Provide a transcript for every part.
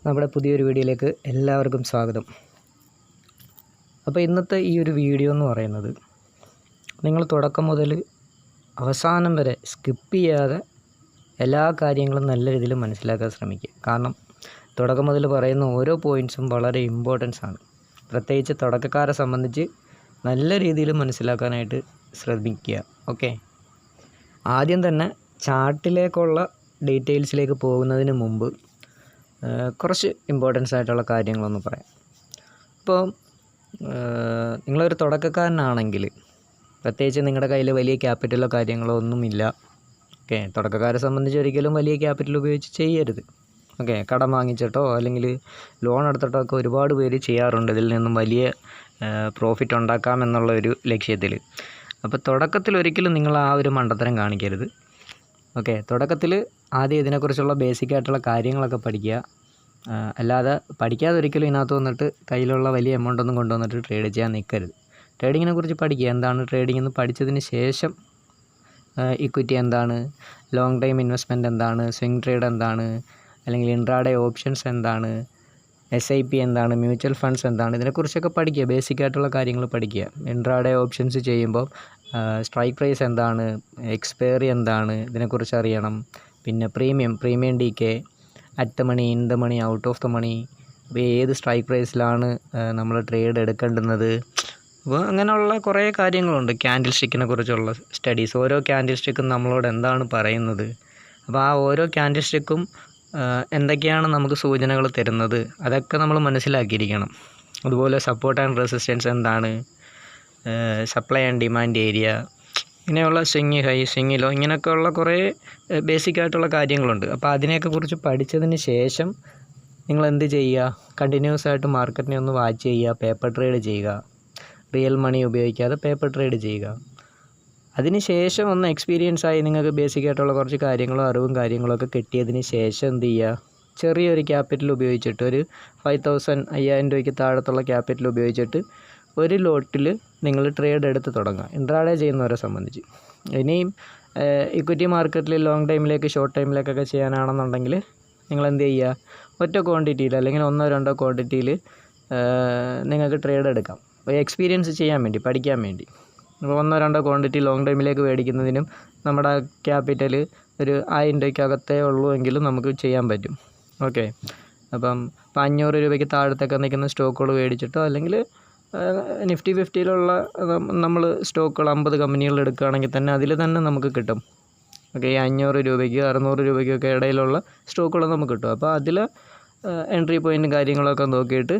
നമ്മുടെ പുതിയൊരു വീഡിയോയിലേക്ക് എല്ലാവർക്കും സ്വാഗതം. അപ്പോൾ ഇന്നത്തെ ഈ ഒരു വീഡിയോ എന്ന് പറയുന്നത് നിങ്ങൾ തുടക്കം മുതൽ അവസാനം വരെ സ്കിപ്പ് ചെയ്യാതെ എല്ലാ കാര്യങ്ങളും നല്ല രീതിയിൽ മനസ്സിലാക്കാൻ ശ്രമിക്കുക. കാരണം തുടക്കം മുതൽ പറയുന്ന ഓരോ പോയിൻറ്റ്സും വളരെ ഇമ്പോർട്ടൻസ് ആണ്. പ്രത്യേകിച്ച് തുടക്കക്കാരെ സംബന്ധിച്ച് നല്ല രീതിയിൽ മനസ്സിലാക്കാനായിട്ട് ശ്രമിക്കുക. ഓക്കെ, ആദ്യം തന്നെ ചാർട്ടിലേക്കുള്ള ഡീറ്റെയിൽസിലേക്ക് പോകുന്നതിന് മുമ്പ് കുറച്ച് ഇമ്പോർട്ടൻസ് ആയിട്ടുള്ള കാര്യങ്ങളൊന്ന് പറയാം. ഇപ്പോൾ നിങ്ങളൊരു തുടക്കക്കാരനാണെങ്കിൽ പ്രത്യേകിച്ച് നിങ്ങളുടെ കയ്യിൽ വലിയ ക്യാപിറ്റലോ കാര്യങ്ങളോ ഒന്നുമില്ല. ഓക്കെ, തുടക്കക്കാരെ സംബന്ധിച്ച് ഒരിക്കലും വലിയ ക്യാപിറ്റൽ ഉപയോഗിച്ച് ചെയ്യരുത്. ഓക്കെ, കടം വാങ്ങിച്ചിട്ടോ അല്ലെങ്കിൽ ലോൺ എടുത്തിട്ടോ ഒക്കെ ഒരുപാട് പേര് ചെയ്യാറുണ്ട് ഇതിൽ നിന്നും വലിയ പ്രോഫിറ്റ് ഉണ്ടാക്കാം എന്നുള്ള ഒരു ലക്ഷ്യത്തിൽ. അപ്പോൾ തുടക്കത്തിൽ ഒരിക്കലും നിങ്ങൾ ആ ഒരു മണ്ടത്തരം കാണിക്കരുത്. ഓക്കെ, തുടക്കത്തിൽ ആദ്യം ഇതിനെക്കുറിച്ചുള്ള ബേസിക് ആയിട്ടുള്ള കാര്യങ്ങളൊക്കെ പഠിക്കുക. അല്ലാതെ പഠിക്കാതെ ഒരിക്കലും ഇതിനകത്ത് വന്നിട്ട് കയ്യിലുള്ള വലിയ എമൗണ്ട് ഒന്നും കൊണ്ടുവന്നിട്ട് ട്രേഡ് ചെയ്യാൻ നിൽക്കരുത്. ട്രേഡിങ്ങിനെ കുറിച്ച് പഠിക്കുക. എന്താണ് ട്രേഡിംഗ് എന്ന് പഠിച്ചതിന് ശേഷം ഇക്വിറ്റി എന്താണ്, ലോങ് ടൈം ഇൻവെസ്റ്റ്മെൻറ്റ് എന്താണ്, സ്വിംഗ് ട്രേഡ് എന്താണ്, അല്ലെങ്കിൽ ഇൻട്രാഡേ ഓപ്ഷൻസ് എന്താണ്, SIP എന്താണ്, മ്യൂച്വൽ ഫണ്ട്സ് എന്താണ്, ഇതിനെക്കുറിച്ചൊക്കെ പഠിക്കുക. ബേസിക് ആയിട്ടുള്ള കാര്യങ്ങൾ പഠിക്കുക. ഇൻട്രാഡേ ഓപ്ഷൻസ് ചെയ്യുമ്പോൾ സ്ട്രൈക്ക് പ്രൈസ് എന്താണ്, എക്സ്പയറി എന്താണ്, ഇതിനെക്കുറിച്ച് അറിയണം. പിന്നെ premium DK, at the money, in the money, out of the money, അപ്പോൾ ഏത് സ്ട്രൈക്ക് പ്രൈസിലാണ് നമ്മൾ ട്രേഡ് എടുക്കേണ്ടുന്നത്. അപ്പോൾ അങ്ങനെയുള്ള കുറേ കാര്യങ്ങളുണ്ട്. ക്യാൻഡിൽ സ്റ്റിക്കിനെ കുറിച്ചുള്ള സ്റ്റഡീസ്, ഓരോ ക്യാൻഡിൽ സ്റ്റിക്കും നമ്മളോട് എന്താണ് പറയുന്നത്, അപ്പോൾ ആ ഓരോ ക്യാൻഡിൽ സ്റ്റിക്കും എന്തൊക്കെയാണ് നമുക്ക് സൂചനകൾ തരുന്നത്, അതൊക്കെ നമ്മൾ മനസ്സിലാക്കിയിരിക്കണം. അതുപോലെ സപ്പോർട്ട് ആൻഡ് റെസിസ്റ്റൻസ് എന്താണ്, സപ്ലൈ ആൻഡ് ഡിമാൻഡ് ഏരിയ, ഇങ്ങനെയുള്ള സ്വിങ് ഹൈ, സ്വിങ് ലോ, ഇങ്ങനെയൊക്കെയുള്ള കുറേ ബേസിക് ആയിട്ടുള്ള കാര്യങ്ങളുണ്ട്. അപ്പോൾ അതിനെയൊക്കെ കുറിച്ച് പഠിച്ചതിന് ശേഷം നിങ്ങൾ എന്ത് ചെയ്യുക, കണ്ടിന്യൂസ് ആയിട്ട് മാർക്കറ്റിനെ ഒന്ന് വാച്ച് ചെയ്യുക, പേപ്പർ ട്രേഡ് ചെയ്യുക. റിയൽ മണി ഉപയോഗിക്കാതെ പേപ്പർ ട്രേഡ് ചെയ്യുക. അതിന് ശേഷം ഒന്ന് എക്സ്പീരിയൻസ് ആയി നിങ്ങൾക്ക് ബേസിക് ആയിട്ടുള്ള കുറച്ച് കാര്യങ്ങളും അറിവും കാര്യങ്ങളൊക്കെ കിട്ടിയതിന് ശേഷം എന്ത് ചെയ്യുക, ചെറിയൊരു ക്യാപിറ്റൽ ഉപയോഗിച്ചിട്ട് ഒരു 5,000 രൂപയ്ക്ക് താഴത്തുള്ള ക്യാപിറ്റൽ ഉപയോഗിച്ചിട്ട് ഒരു ലോട്ടിൽ നിങ്ങൾ ട്രേഡ് എടുത്ത് തുടങ്ങുക, ഇൻട്രാഡേ ചെയ്യുന്നവരെ സംബന്ധിച്ച്. ഇനിയും ഇക്വിറ്റി മാർക്കറ്റിൽ ലോങ് ടൈമിലേക്ക് ഷോർട്ട് ടൈമിലേക്കൊക്കെ ചെയ്യാനാണെന്നുണ്ടെങ്കിൽ നിങ്ങൾ എന്ത് ചെയ്യുക, ഒറ്റ ക്വാണ്ടിറ്റിയിൽ അല്ലെങ്കിൽ 1-2 ക്വാണ്ടിറ്റിയിൽ നിങ്ങൾക്ക് ട്രേഡ് എടുക്കാം. അപ്പോൾ എക്സ്പീരിയൻസ് ചെയ്യാൻ വേണ്ടി, പഠിക്കാൻ വേണ്ടി. അപ്പോൾ 1-2 ക്വാണ്ടിറ്റി ലോങ് ടൈമിലേക്ക് മേടിക്കുന്നതിനും നമ്മുടെ ക്യാപിറ്റൽ ഒരു 1000 രൂപയ്ക്കകത്തേ ഉള്ളൂ എങ്കിലും നമുക്ക് ചെയ്യാൻ പറ്റും. ഓക്കെ, അപ്പം 500 രൂപയ്ക്ക് താഴത്തൊക്കെ നിൽക്കുന്ന സ്റ്റോക്കുകൾ മേടിച്ചിട്ടോ അല്ലെങ്കിൽ നിഫ്റ്റി 50-യിലുള്ള നമ്മൾ സ്റ്റോക്കുകൾ 50 കമ്പനികൾ എടുക്കുകയാണെങ്കിൽ തന്നെ അതിൽ തന്നെ നമുക്ക് കിട്ടും. ഓക്കെ, 500 രൂപയ്ക്ക് 600 രൂപയ്ക്കൊക്കെ ഇടയിലുള്ള സ്റ്റോക്കുകൾ നമുക്ക് കിട്ടും. അപ്പോൾ അതിൽ എൻട്രി പോയിൻറ്റും കാര്യങ്ങളൊക്കെ നോക്കിയിട്ട്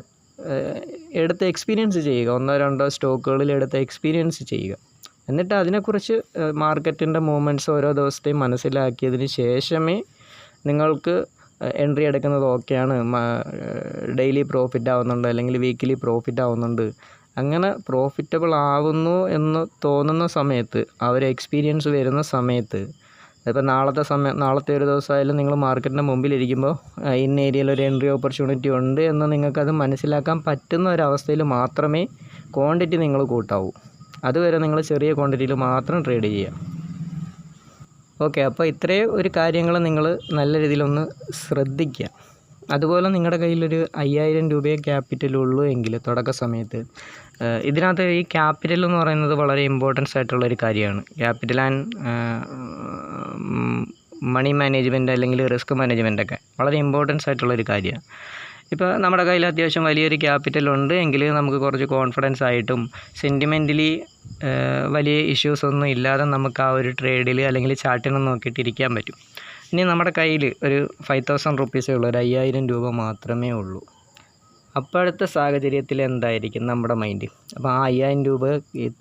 എടുത്ത് എക്സ്പീരിയൻസ് ചെയ്യുക. 1-2 സ്റ്റോക്കുകളിൽ എടുത്ത് എക്സ്പീരിയൻസ് ചെയ്യുക. എന്നിട്ട് അതിനെക്കുറിച്ച് മാർക്കറ്റിൻ്റെ മൂവ്മെൻറ്റ്സ് ഓരോ ദിവസത്തെയും മനസ്സിലാക്കിയതിന് ശേഷമേ നിങ്ങൾക്ക് എൻട്രി എടുക്കുന്നത് ഓക്കെയാണ്, ഡെയിലി പ്രോഫിറ്റ് ആവുന്നുണ്ട് അല്ലെങ്കിൽ വീക്കിലി പ്രോഫിറ്റ് ആവുന്നുണ്ട്, അങ്ങനെ പ്രോഫിറ്റബിൾ ആവുന്നു എന്ന് തോന്നുന്ന സമയത്ത്, ആ ഒരു എക്സ്പീരിയൻസ് വരുന്ന സമയത്ത്, ഇപ്പോൾ നാളത്തെ ഒരു ദിവസമായാലും നിങ്ങൾ മാർക്കറ്റിൻ്റെ മുമ്പിലിരിക്കുമ്പോൾ ഇന്ന ഏരിയയിൽ ഒരു എൻട്രി ഓപ്പർച്യൂണിറ്റി ഉണ്ട് എന്ന് നിങ്ങൾക്കത് മനസ്സിലാക്കാൻ പറ്റുന്ന ഒരവസ്ഥയിൽ മാത്രമേ ക്വാണ്ടിറ്റി നിങ്ങൾ കൂട്ടാവൂ. അതുവരെ നിങ്ങൾ ചെറിയ ക്വാണ്ടിറ്റിയിൽ മാത്രം ട്രേഡ് ചെയ്യുക. ഓക്കെ, അപ്പോൾ ഇത്രയും ഒരു കാര്യങ്ങൾ നിങ്ങൾ നല്ല രീതിയിലൊന്ന് ശ്രദ്ധിക്കുക. അതുപോലെ നിങ്ങളുടെ കയ്യിലൊരു 5,000 രൂപയെ ക്യാപിറ്റലുള്ളൂ എങ്കിൽ തുടക്ക സമയത്ത്, ഇതിനകത്ത് ഈ ക്യാപിറ്റൽ എന്ന് പറയുന്നത് വളരെ ഇമ്പോർട്ടൻസ് ആയിട്ടുള്ളൊരു കാര്യമാണ്. ക്യാപിറ്റൽ ആൻഡ് മണി മാനേജ്മെൻറ്റ് അല്ലെങ്കിൽ റിസ്ക് മാനേജ്മെൻറ്റൊക്കെ വളരെ ഇമ്പോർട്ടൻസ് ആയിട്ടുള്ളൊരു കാര്യമാണ്. ഇപ്പോൾ നമ്മുടെ കയ്യിൽ അത്യാവശ്യം വലിയൊരു ക്യാപിറ്റൽ ഉണ്ട് എങ്കിൽ നമുക്ക് കുറച്ച് കോൺഫിഡൻസ് ആയിട്ടും സെൻറ്റിമെൻ്റലി വലിയ ഇഷ്യൂസൊന്നും ഇല്ലാതെ നമുക്ക് ആ ഒരു ട്രേഡിൽ അല്ലെങ്കിൽ ചാർട്ടിനെ നോക്കിയിട്ടിരിക്കാൻ പറ്റും. ഇനി നമ്മുടെ കയ്യിൽ ഒരു 5,000 റുപ്പീസേ ഉള്ളൂ, ഒരു 5,000 രൂപ മാത്രമേ ഉള്ളൂ. അപ്പോഴത്തെ സാഹചര്യത്തിൽ എന്തായിരിക്കും നമ്മുടെ മൈൻഡ്? അപ്പോൾ ആ 5,000 രൂപ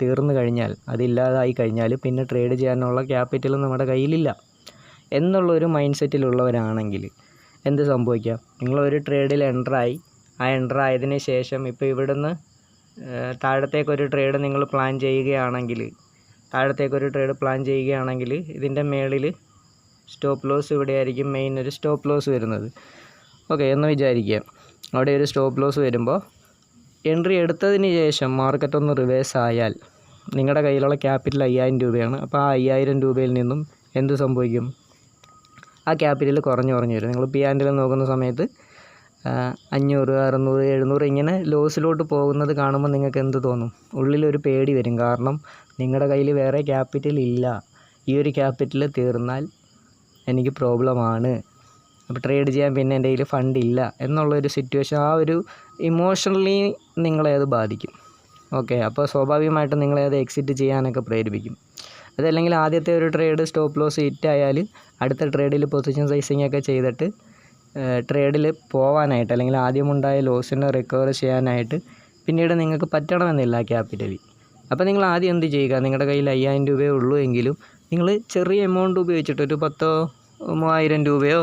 തീർന്നു കഴിഞ്ഞാൽ, അതില്ലാതായി കഴിഞ്ഞാൽ പിന്നെ ട്രേഡ് ചെയ്യാനുള്ള ക്യാപിറ്റൽ നമ്മുടെ കയ്യിലില്ല എന്നുള്ളൊരു മൈൻഡ് സെറ്റിലുള്ളവരാണെങ്കിൽ എന്ത് സംഭവിക്കാം? നിങ്ങളൊരു ട്രേഡിൽ എൻ്റർ ആയതിന് ശേഷം ഇപ്പോൾ ഇവിടുന്ന് താഴത്തേക്കൊരു ട്രേഡ് നിങ്ങൾ പ്ലാൻ ചെയ്യുകയാണെങ്കിൽ, ഇതിൻ്റെ മേളിൽ സ്റ്റോപ്പ് ലോസ് ഇവിടെയായിരിക്കും മെയിൻ ഒരു സ്റ്റോപ്പ് ലോസ് വരുന്നത്. ഓക്കെ എന്ന് വിചാരിക്കുക. അവിടെ ഒരു സ്റ്റോപ്പ് ലോസ് വരുമ്പോൾ എൻട്രി എടുത്തതിന് ശേഷം മാർക്കറ്റ് ഒന്ന് റിവേഴ്സ് ആയാൽ നിങ്ങളുടെ കയ്യിലുള്ള ക്യാപിറ്റൽ 5,000 രൂപയാണ്. അപ്പോൾ ആ 5,000 രൂപയിൽ നിന്നും എന്ത് സംഭവിക്കും? ആ ക്യാപിറ്റൽ കുറഞ്ഞു വരും. നിങ്ങൾ P&L നോക്കുന്ന സമയത്ത് 500, 600, 700 ഇങ്ങനെ ലോസിലോട്ട് പോകുന്നത് കാണുമ്പോൾ നിങ്ങൾക്ക് എന്ത് തോന്നും? ഉള്ളിലൊരു പേടി വരും. കാരണം നിങ്ങളുടെ കയ്യിൽ വേറെ ക്യാപിറ്റൽ ഇല്ല. ഈ ഒരു ക്യാപിറ്റൽ തീർന്നാൽ എനിക്ക് പ്രോബ്ലമാണ്. അപ്പോൾ ട്രേഡ് ചെയ്യാൻ പിന്നെ എൻ്റെ കയ്യിൽ ഫണ്ട് ഇല്ല എന്നുള്ളൊരു സിറ്റുവേഷൻ, ആ ഒരു ഇമോഷണലി നിങ്ങളെ അത് ബാധിക്കും. ഓക്കെ, അപ്പോൾ സ്വാഭാവികമായിട്ടും നിങ്ങളെ അത് എക്സിറ്റ് ചെയ്യാനൊക്കെ പ്രേരിപ്പിക്കും. അതല്ലെങ്കിൽ ആദ്യത്തെ ഒരു ട്രേഡ് സ്റ്റോപ്പ് ലോസ് ഹിറ്റായാൽ അടുത്ത ട്രേഡിൽ പൊസിഷൻ സൈസിങ് ഒക്കെ ചെയ്തിട്ട് ട്രേഡിൽ പോകാനായിട്ട്, അല്ലെങ്കിൽ ആദ്യമുണ്ടായ ലോസിനെ റിക്കവർ ചെയ്യാനായിട്ട് പിന്നീട് നിങ്ങൾക്ക് പറ്റണമെന്നില്ല ക്യാപിറ്റലി. അപ്പോൾ നിങ്ങൾ ആദ്യം എന്ത് ചെയ്യുക? നിങ്ങളുടെ കയ്യിൽ 5000 രൂപയേ ഉള്ളൂ എങ്കിലും നിങ്ങൾ ചെറിയ എമൗണ്ട് ഉപയോഗിച്ചിട്ട് ഒരു 10,000 3000 രൂപയോ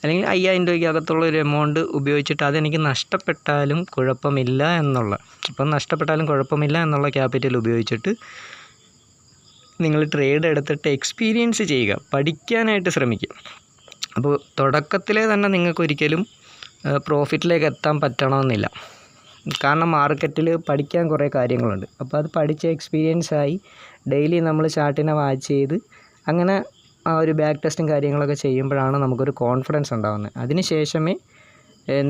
അല്ലെങ്കിൽ 5000 രൂപയ്ക്ക് അകത്തുള്ളൊരു എമൗണ്ട് ഉപയോഗിച്ചിട്ട് അതെനിക്ക് നഷ്ടപ്പെട്ടാലും കുഴപ്പമില്ല എന്നുള്ള ക്യാപിറ്റൽ ഉപയോഗിച്ചിട്ട് നിങ്ങൾ ട്രേഡ് എടുത്തിട്ട് എക്സ്പീരിയൻസ് ചെയ്യുക, പഠിക്കാനായിട്ട് ശ്രമിക്കുക. അപ്പോൾ തുടക്കത്തിലേ തന്നെ നിങ്ങൾക്കൊരിക്കലും പ്രോഫിറ്റിലേക്ക് എത്താൻ പറ്റണമെന്നില്ല. കാരണം മാർക്കറ്റിൽ പഠിക്കാൻ കുറേ കാര്യങ്ങളുണ്ട്. അപ്പോൾ അത് പഠിച്ച എക്സ്പീരിയൻസായി ഡെയിലി നമ്മൾ ചാർട്ടിനെ വാച്ച് ചെയ്ത് അങ്ങനെ ആ ഒരു ബാക്ക് ടെസ്റ്റും കാര്യങ്ങളൊക്കെ ചെയ്യുമ്പോഴാണ് നമുക്കൊരു കോൺഫിഡൻസ് ഉണ്ടാകുന്നത്. അതിന് ശേഷമേ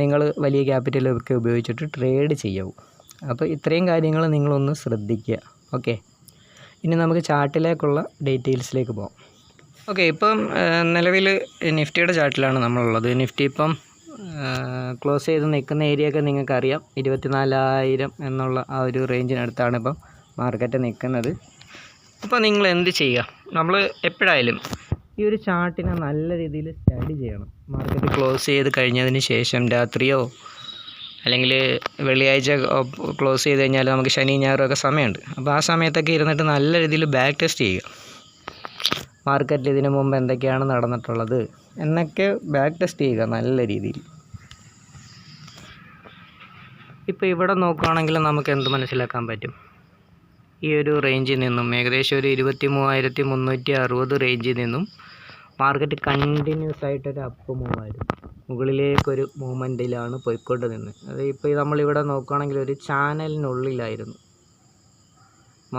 നിങ്ങൾ വലിയ ക്യാപിറ്റലൊക്കെ ഉപയോഗിച്ചിട്ട് ട്രേഡ് ചെയ്യാവൂ. അപ്പോൾ ഇത്രയും കാര്യങ്ങൾ നിങ്ങളൊന്ന് ശ്രദ്ധിക്കുക. ഓക്കെ, ഇനി നമുക്ക് ചാർട്ടിലേക്കുള്ള ഡീറ്റെയിൽസിലേക്ക് പോകാം. ഓക്കെ, ഇപ്പം നിലവിൽ നിഫ്റ്റിയുടെ ചാർട്ടിലാണ് നമ്മളുള്ളത്. നിഫ്റ്റി ഇപ്പം ക്ലോസ് ചെയ്ത് നിൽക്കുന്ന ഏരിയയൊക്കെ നിങ്ങൾക്കറിയാം. 24,000 എന്നുള്ള ആ ഒരു റേഞ്ചിനടുത്താണ് ഇപ്പം മാർക്കറ്റ് നിൽക്കുന്നത്. അപ്പോൾ നിങ്ങൾ എന്ത് ചെയ്യുക? നമ്മൾ എപ്പോഴായാലും ഈ ഒരു ചാർട്ടിനെ നല്ല രീതിയിൽ സ്റ്റഡി ചെയ്യണം. മാർക്കറ്റ് ക്ലോസ് ചെയ്ത് കഴിഞ്ഞതിന് ശേഷം രാത്രിയോ അല്ലെങ്കിൽ വെള്ളിയാഴ്ച ക്ലോസ് ചെയ്ത് കഴിഞ്ഞാൽ നമുക്ക് ശനി ഞായറൊക്കെ സമയമുണ്ട്. അപ്പോൾ ആ സമയത്തൊക്കെ ഇരുന്നിട്ട് നല്ല രീതിയിൽ ബാക്ക് ടെസ്റ്റ് ചെയ്യുക. മാർക്കറ്റിൽ ഇതിനു മുമ്പ് എന്തൊക്കെയാണ് നടന്നിട്ടുള്ളത് എന്നൊക്കെ ബാക്ക് ടെസ്റ്റ് ചെയ്യുക നല്ല രീതിയിൽ. ഇപ്പോൾ ഇവിടെ നോക്കുകയാണെങ്കിൽ നമുക്ക് എന്ത് മനസ്സിലാക്കാൻ പറ്റും? ഈ ഒരു റേഞ്ചിൽ നിന്നും ഏകദേശം ഒരു 23,360 റേഞ്ചിൽ നിന്നും മാർക്കറ്റ് കണ്ടിന്യൂസ് ആയിട്ടൊരു അപ്പ് മൂവായിരുന്നു. മുകളിലേക്കൊരു മൂവ്മെൻറ്റിലാണ് പോയിക്കൊണ്ട് നിന്ന്. അത് ഇപ്പോൾ നമ്മളിവിടെ നോക്കുകയാണെങ്കിൽ ഒരു ചാനലിനുള്ളിലായിരുന്നു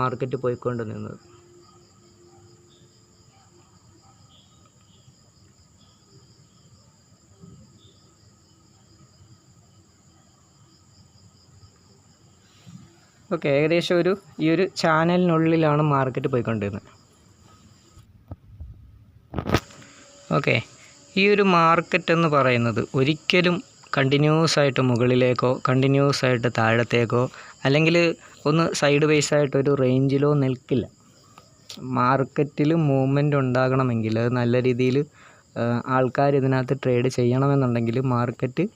മാർക്കറ്റ് പോയിക്കൊണ്ട് നിന്നത്. ഓക്കെ, ഏകദേശം ഈ ഒരു ചാനലിനുള്ളിലാണ് മാർക്കറ്റ് പോയിക്കൊണ്ടിരുന്നത്. ഓക്കെ, ഈ ഒരു മാർക്കറ്റ് എന്ന് പറയുന്നത് ഒരിക്കലും കണ്ടിന്യൂസ് ആയിട്ട് മുകളിലേക്കോ കണ്ടിന്യൂസ് ആയിട്ട് താഴത്തേക്കോ അല്ലെങ്കിൽ ഒന്ന് സൈഡ് വൈസ് ആയിട്ടൊരു റേഞ്ചിലോ നിൽക്കില്ല. മാർക്കറ്റിൽ മൂവ്മെൻറ്റ് ഉണ്ടാകണമെങ്കിൽ അത് നല്ല രീതിയിൽ ആൾക്കാർ ഇതിനകത്ത് ട്രേഡ് ചെയ്യണമെന്നുണ്ടെങ്കിൽ മാർക്കറ്റ്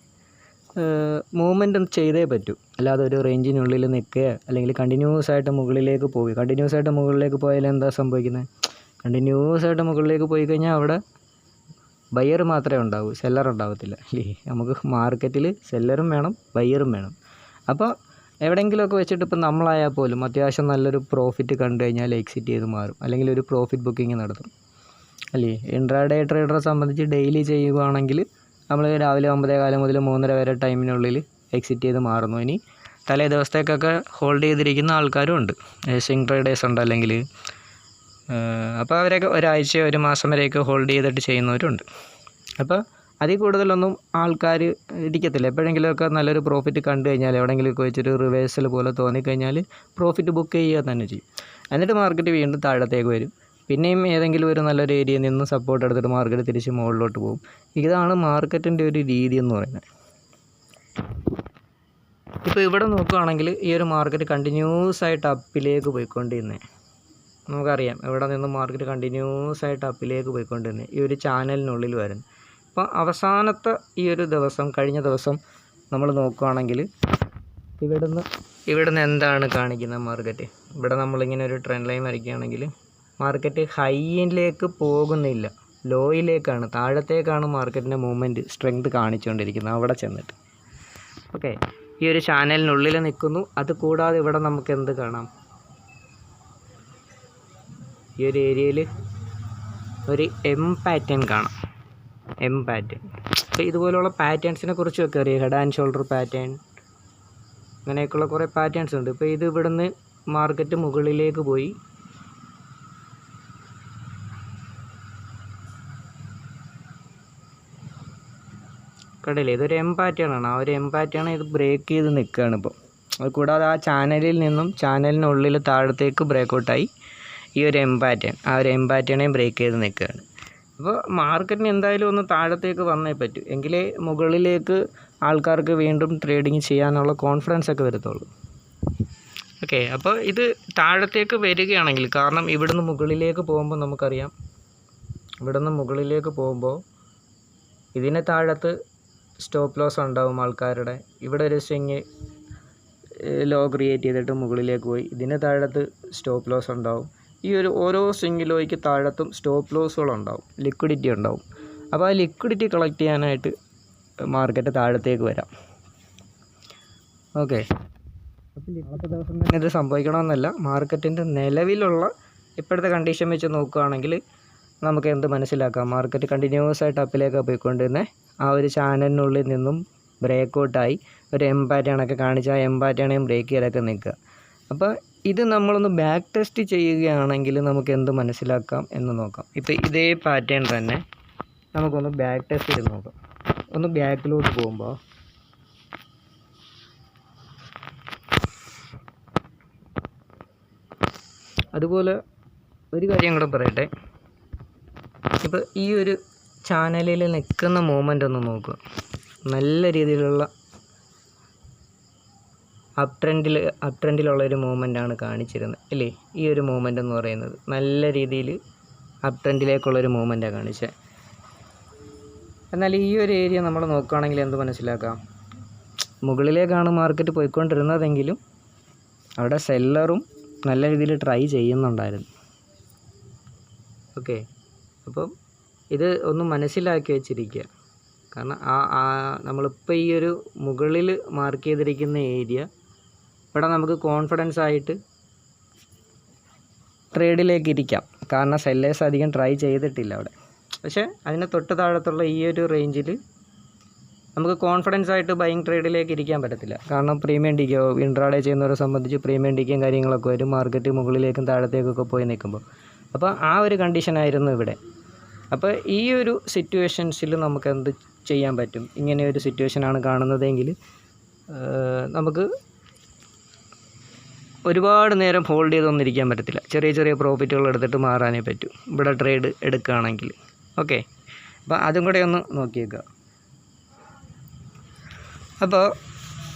മൂവ്മെൻറ്റ് ചെയ്തേ പറ്റൂ. അല്ലാതെ ഒരു റേഞ്ചിനുള്ളിൽ നിൽക്കുക അല്ലെങ്കിൽ കണ്ടിന്യൂസ് ആയിട്ട് മുകളിലേക്ക് പോവുക. കണ്ടിന്യൂസ് ആയിട്ട് മുകളിലേക്ക് പോയാൽ എന്താ സംഭവിക്കുന്നത്? കണ്ടിന്യൂസ് ആയിട്ട് മുകളിലേക്ക് പോയി കഴിഞ്ഞാൽ അവിടെ ബയ്യർ മാത്രമേ ഉണ്ടാവൂ, സെല്ലർ ഉണ്ടാവത്തില്ല അല്ലേ? നമുക്ക് മാർക്കറ്റിൽ സെല്ലറും വേണം ബയ്യറും വേണം. അപ്പോൾ എവിടെയെങ്കിലുമൊക്കെ വെച്ചിട്ട് ഇപ്പം നമ്മളായാൽ പോലും അത്യാവശ്യം നല്ലൊരു പ്രോഫിറ്റ് കണ്ടു കഴിഞ്ഞാൽ എക്സിറ്റ് ചെയ്ത് മാറും, അല്ലെങ്കിൽ ഒരു പ്രോഫിറ്റ് ബുക്കിംഗ് നടത്തും അല്ലേ? ഇൻട്രാഡേ ട്രേഡറെ സംബന്ധിച്ച് ഡെയിലി ചെയ്യുകയാണെങ്കിൽ നമ്മൾ രാവിലെ 9:15 മുതൽ 3:30 വരെ ടൈമിനുള്ളിൽ എക്സിറ്റ് ചെയ്ത് മാറുന്നു. ഇനി തലേ ദിവസത്തേക്കൊക്കെ ഹോൾഡ് ചെയ്തിരിക്കുന്ന ആൾക്കാരും ഉണ്ട്, സ്വിംഗ് ട്രേഡേഴ്സ് ഉണ്ട്. അല്ലെങ്കിൽ അപ്പോൾ അവരൊക്കെ ഒരാഴ്ച ഒരു മാസം വരെയൊക്കെ ഹോൾഡ് ചെയ്തിട്ട് ചെയ്യുന്നവരുണ്ട്. അപ്പോൾ അതിൽ കൂടുതലൊന്നും ആൾക്കാർ ഇരിക്കത്തില്ല. എപ്പോഴെങ്കിലുമൊക്കെ നല്ലൊരു പ്രോഫിറ്റ് കണ്ടു കഴിഞ്ഞാൽ എവിടെയെങ്കിലുമൊക്കെ വെച്ചൊരു റിവേഴ്സൽ പോലെ തോന്നിക്കഴിഞ്ഞാൽ പ്രോഫിറ്റ് ബുക്ക് ചെയ്യുക തന്നെ ചെയ്യും. എന്നിട്ട് മാർക്കറ്റ് വീണ്ടും താഴത്തേക്ക് വരും. പിന്നെയും ഏതെങ്കിലും ഒരു നല്ലൊരു ഏരിയയിൽ നിന്ന് സപ്പോർട്ട് എടുത്തിട്ട് മാർക്കറ്റ് തിരിച്ച് മുകളിലോട്ട് പോകും. ഇതാണ് മാർക്കറ്റിൻ്റെ ഒരു രീതി എന്ന് പറയുന്നത്. ഇപ്പോൾ ഇവിടെ നോക്കുകയാണെങ്കിൽ ഈ ഒരു മാർക്കറ്റ് കണ്ടിന്യൂസ് ആയിട്ട് അപ്പിലേക്ക് പോയിക്കൊണ്ടിരുന്നത് നമുക്കറിയാം. ഇവിടെ നിന്ന് മാർക്കറ്റ് കണ്ടിന്യൂസ് ആയിട്ട് അപ്പിലേക്ക് പോയിക്കൊണ്ടിരുന്നത് ഈ ഒരു ചാനലിനുള്ളിൽ വരുന്നത്. അപ്പോൾ അവസാനത്തെ ഈ ഒരു ദിവസം, കഴിഞ്ഞ ദിവസം നമ്മൾ നോക്കുകയാണെങ്കിൽ ഇവിടുന്ന് എന്താണ് കാണിക്കുന്നത് മാർക്കറ്റ്? ഇവിടെ നമ്മളിങ്ങനെ ഒരു ട്രെൻഡ് ലൈൻ വരയ്ക്കുകയാണെങ്കിൽ മാർക്കറ്റ് ഹൈയിലേക്ക് പോകുന്നില്ല, ലോയിലേക്കാണ്, താഴത്തേക്കാണ് മാർക്കറ്റിൻ്റെ മൂവ്മെൻറ്റ് സ്ട്രെങ്ത് കാണിച്ചുകൊണ്ടിരിക്കുന്നത് അവിടെ ചെന്നിട്ട്. ഓക്കെ, ഈ ഒരു ചാനലിനുള്ളിൽ നിൽക്കുന്നു. അത് കൂടാതെ ഇവിടെ നമുക്ക് എന്ത് കാണാം? ഈ ഒരു ഏരിയയിൽ ഒരു എം പാറ്റേൺ കാണാം, എം പാറ്റേൺ. അപ്പോൾ ഇതുപോലുള്ള പാറ്റേൺസിനെ കുറിച്ചൊക്കെ അറിയാം. ഹെഡ് ആൻഡ് ഷോൾഡർ പാറ്റേൺ, അങ്ങനെയൊക്കെയുള്ള കുറേ പാറ്റേൺസ് ഉണ്ട്. ഇപ്പോൾ ഇത് ഇവിടുന്ന് മാർക്കറ്റ് മുകളിലേക്ക് പോയി കണ്ടില്ലേ, ഇതൊരു എം പാറ്റേൺ ആണ്. ആ ഒരു എം പാറ്റേൺ ഇത് ബ്രേക്ക് ചെയ്ത് നിൽക്കുകയാണ് ഇപ്പോൾ. അത് കൂടാതെ ആ ചാനലിൽ നിന്നും ചാനലിനുള്ളിൽ താഴത്തേക്ക് ബ്രേക്കൗട്ടായി ഈ ഒരു എം പാറ്റേൺ, ആ ഒരു എം പാറ്റേണേയും ബ്രേക്ക് ചെയ്ത് നിൽക്കുകയാണ്. അപ്പോൾ മാർക്കറ്റിന് എന്തായാലും ഒന്ന് താഴത്തേക്ക് വന്നേ പറ്റൂ, എങ്കിലേ മുകളിലേക്ക് ആൾക്കാർക്ക് വീണ്ടും ട്രേഡിങ് ചെയ്യാനുള്ള കോൺഫിഡൻസ് ഒക്കെ വരത്തുള്ളൂ. ഓക്കെ, അപ്പോൾ ഇത് താഴത്തേക്ക് വരികയാണെങ്കിൽ, കാരണം ഇവിടുന്ന് മുകളിലേക്ക് പോകുമ്പോൾ നമുക്കറിയാം, ഇവിടുന്ന് മുകളിലേക്ക് പോകുമ്പോൾ ഇതിന് താഴത്ത് സ്റ്റോപ്പ് ലോസ് ഉണ്ടാവും ആൾക്കാരുടെ. ഇവിടെ ഒരു സ്വിങ് ലോ ക്രിയേറ്റ് ചെയ്തിട്ട് മുകളിലേക്ക് പോയി, ഇതിന് താഴത്ത് സ്റ്റോപ്പ് ലോസ് ഉണ്ടാവും. ഈ ഒരു ഓരോ സ്വിങ് ലോയ്ക്ക് താഴത്തും സ്റ്റോപ്പ് ലോസുകളുണ്ടാവും, ലിക്വിഡിറ്റി ഉണ്ടാവും. അപ്പോൾ ആ ലിക്വിഡിറ്റി കളക്ട് ചെയ്യാനായിട്ട് മാർക്കറ്റ് താഴത്തേക്ക് വരാം. ഓക്കെ, അപ്പോൾ ഇന്നത്തെ ദിവസം തന്നെ ഇത് സംഭവിക്കണമെന്നല്ല, മാർക്കറ്റിൻ്റെ നിലവിലുള്ള ഇപ്പോഴത്തെ കണ്ടീഷൻ വെച്ച് നോക്കുകയാണെങ്കിൽ നമുക്ക് എന്ത് മനസ്സിലാക്കാം, മാർക്കറ്റ് കണ്ടിന്യൂസ് ആയിട്ട് അപ്പിലേക്ക് പോയിക്കൊണ്ടിരുന്ന ആ ഒരു ചാനലിനുള്ളിൽ നിന്നും ബ്രേക്കൗട്ടായി ഒരു എം പാറ്റേണൊക്കെ കാണിച്ച് ആ എം പാറ്റേണേയും ബ്രേക്ക് ചെയ്തൊക്കെ നിൽക്കുക. അപ്പോൾ ഇത് നമ്മളൊന്ന് ബാക്ക് ടെസ്റ്റ് ചെയ്യുകയാണെങ്കിൽ നമുക്ക് എന്ത് മനസ്സിലാക്കാം എന്ന് നോക്കാം. ഇപ്പോൾ ഇതേ പാറ്റേൺ തന്നെ നമുക്കൊന്ന് ബാക്ക് ടെസ്റ്റ് ചെയ്ത് നോക്കാം. ഒന്ന് ബാക്കിലോട്ട് പോകുമ്പോൾ അതുപോലെ ഒരു കാര്യം കൂടെ പറയട്ടെ. ഇപ്പോൾ ഈ ഒരു ചാനലിൽ നിൽക്കുന്ന മൂവ്മെൻ്റ് ഒന്ന് നോക്കുക. നല്ല രീതിയിലുള്ള അപ് ട്രെൻഡിലുള്ളൊരു മൂവ്മെൻറ്റാണ് കാണിച്ചിരുന്നത് അല്ലേ. ഈ ഒരു മൂവ്മെൻ്റ് എന്ന് പറയുന്നത് നല്ല രീതിയിൽ അപ് ട്രെൻഡിലേക്കുള്ളൊരു മൂവ്മെൻറ്റാണ് കാണിച്ചത്. എന്നാൽ ഈ ഒരു ഏരിയ നമ്മൾ നോക്കുകയാണെങ്കിൽ എന്ത് മനസ്സിലാക്കാം, മുകളിലേക്കാണ് മാർക്കറ്റ് പോയിക്കൊണ്ടിരുന്നതെങ്കിലും അവിടെ സെല്ലറും നല്ല രീതിയിൽ ട്രൈ ചെയ്യുന്നുണ്ടായിരുന്നു. ഓക്കെ, അപ്പം ഇത് ഒന്ന് മനസ്സിലാക്കി വെച്ചിരിക്കുക. കാരണം നമ്മളിപ്പോൾ ഈ ഒരു മുകളിൽ മാർക്ക് ചെയ്തിരിക്കുന്ന ഏരിയ ഇവിടെ നമുക്ക് കോൺഫിഡൻസ് ആയിട്ട് ട്രേഡിലേക്ക് ഇരിക്കാം. കാരണം സെല്ലേഴ്സ് അധികം ട്രൈ ചെയ്തിട്ടില്ല അവിടെ. പക്ഷേ അതിന് തൊട്ട് താഴത്തുള്ള ഈ ഒരു റേഞ്ചിൽ നമുക്ക് കോൺഫിഡൻസ് ആയിട്ട് ബൈയിങ് ട്രേഡിലേക്ക് ഇരിക്കാൻ പറ്റത്തില്ല. കാരണം പ്രീമിയം ഡിക്കോ ഇൻട്രാഡേ ചെയ്യുന്നവരെ സംബന്ധിച്ച് പ്രീമിയം ഡിക്കയും കാര്യങ്ങളൊക്കെ വരും മാർക്കറ്റ് മുകളിലേക്കും താഴത്തേക്കൊക്കെ പോയി നിൽക്കുമ്പോൾ. അപ്പോൾ ആ ഒരു കണ്ടീഷനായിരുന്നു ഇവിടെ. അപ്പോൾ ഈ ഒരു സിറ്റുവേഷൻസിൽ നമുക്ക് എന്ത് ചെയ്യാൻ പറ്റും, ഇങ്ങനെ ഒരു സിറ്റുവേഷനാണ് കാണുന്നതെങ്കിൽ നമുക്ക് ഒരുപാട് നേരം ഹോൾഡ് ചെയ്തൊന്നും ഇരിക്കാൻ പറ്റത്തില്ല. ചെറിയ ചെറിയ പ്രോഫിറ്റുകൾ എടുത്തിട്ട് മാറാനേ പറ്റൂ ഇവിടെ ട്രേഡ് എടുക്കുകയാണെങ്കിൽ. ഓക്കെ, അപ്പോൾ അതും കൂടെ ഒന്ന് നോക്കിയേക്കുക. അപ്പോൾ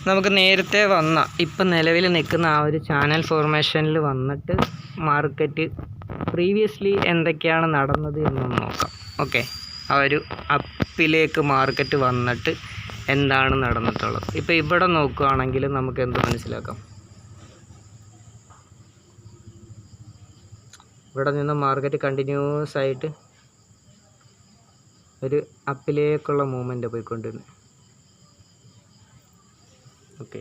നമുക്ക് നേരത്തെ വന്ന ഇപ്പം നിലവിൽ നിൽക്കുന്ന ആ ഒരു ചാനൽ ഫോർമേഷനിൽ വന്നിട്ട് മാർക്കറ്റ് പ്രീവിയസ്ലി എന്തൊക്കെയാണ് നടന്നത് എന്നൊന്ന് നോക്കാം. ഓക്കെ, ആ ഒരു അപ്പിലേക്ക് മാർക്കറ്റ് വന്നിട്ട് എന്താണ് നടന്നിട്ടുള്ളത്. ഇപ്പോൾ ഇവിടെ നോക്കുകയാണെങ്കിൽ നമുക്ക് എന്ത് മനസ്സിലാക്കാം, ഇവിടെ നിന്ന് മാർക്കറ്റ് കണ്ടിന്യൂസ് ആയിട്ട് ഒരു അപ്പിലേക്കുള്ള മൂവ്മെൻറ്റ് പോയിക്കൊണ്ടിരുന്നു. ഓക്കെ,